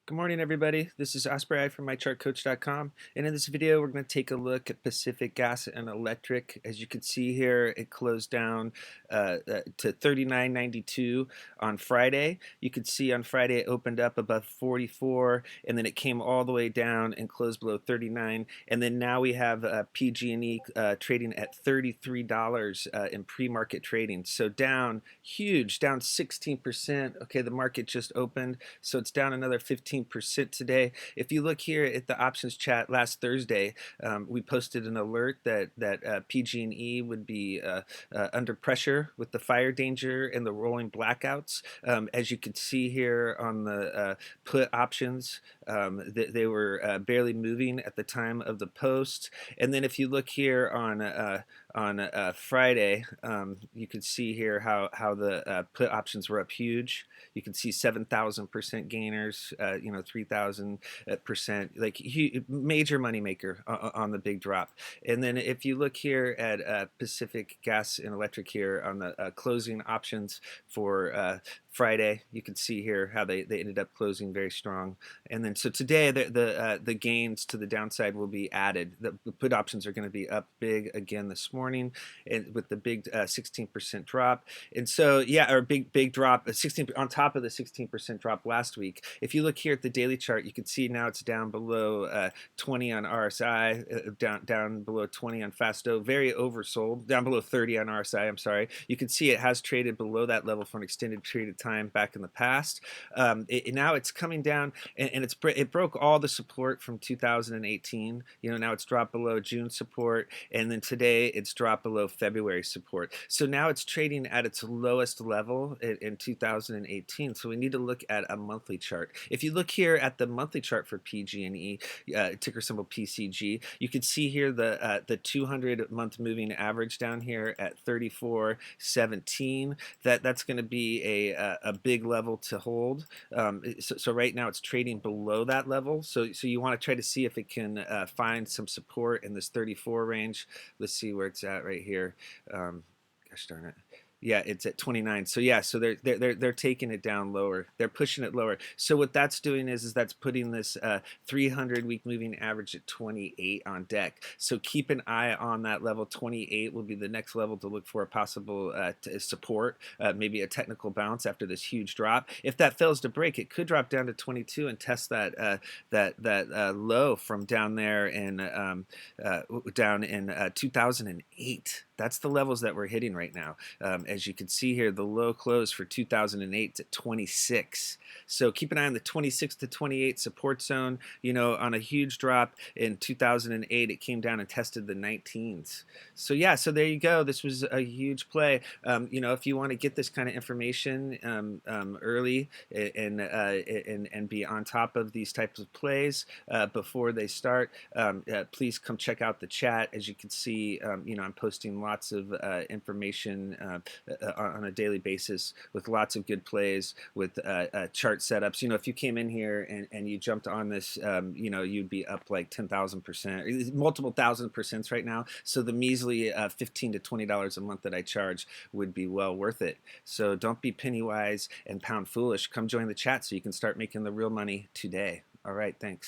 Good morning, everybody. This is Osprey from MyChartCoach.com, and in this video, we're going to take a look at Pacific Gas and Electric. As you can see here, it closed down to 39.92 on Friday. You can see on Friday it opened up above 44, and then it came all the way down and closed below 39. And then now we have PG&E trading at $33 in pre-market trading. So down huge, down 16%. Okay, the market just opened, so it's down another 15% today. If you look here at the options chat last Thursday, we posted an alert that PG&E would be under pressure with the fire danger and the rolling blackouts. As you can see here on the put options, they were barely moving at the time of the post. And then if you look here on Friday, you can see here how the put options were up huge. You can see 7,000% gainers, 3,000%, like major moneymaker on the big drop. And then if you look here at Pacific Gas and Electric here on the closing options for Friday, you can see here how they ended up closing very strong. And then so today the gains to the downside will be added. The put options are going to be up big again this morning, and with the big 16% drop. And so yeah, or big drop, 16 on top of the 16% drop last week. If you look here at the daily chart, you can see now it's down below 20 on RSI, down below 20 on Fasto, very oversold, down below 30 on RSI. I'm sorry. You can see it has traded below that level for an extended period of time back in the past. Now it's coming down, and it broke all the support from 2018. Now it's dropped below June support, and then today it's dropped below February support. So now it's trading at its lowest level in 2018. So we need to look at a monthly chart. If you look here at the monthly chart for PG&E, ticker symbol PCG, you can see here the 200-month moving average down here at 34.17. That's going to be a big level to hold. So right now it's trading below that level. So you want to try to see if it can find some support in this 34 range. Let's see where it's at right here. Gosh darn it. Yeah, it's at 29. So yeah, so they're taking it down lower. They're pushing it lower. So what that's doing is that's putting this 300-week moving average at 28 on deck. So keep an eye on that level. 28 will be the next level to look for a possible support, maybe a technical bounce after this huge drop. If that fails to break, it could drop down to 22 and test that low from down there in 2008. That's the levels that we're hitting right now. As you can see here, the low close for 2008 at 26. So keep an eye on the 26 to 28 support zone. On a huge drop in 2008, it came down and tested the 19s. So yeah, so there you go. This was a huge play. If you want to get this kind of information early and be on top of these types of plays before they start, please come check out the chat. As you can see, I'm posting lots of information on a daily basis with lots of good plays with chart setups. If you came in here and you jumped on this, you'd be up like 10,000%, multiple thousand percents right now. So the measly $15 to $20 a month that I charge would be well worth it. So don't be penny wise and pound foolish. Come join the chat so you can start making the real money today. All right, thanks.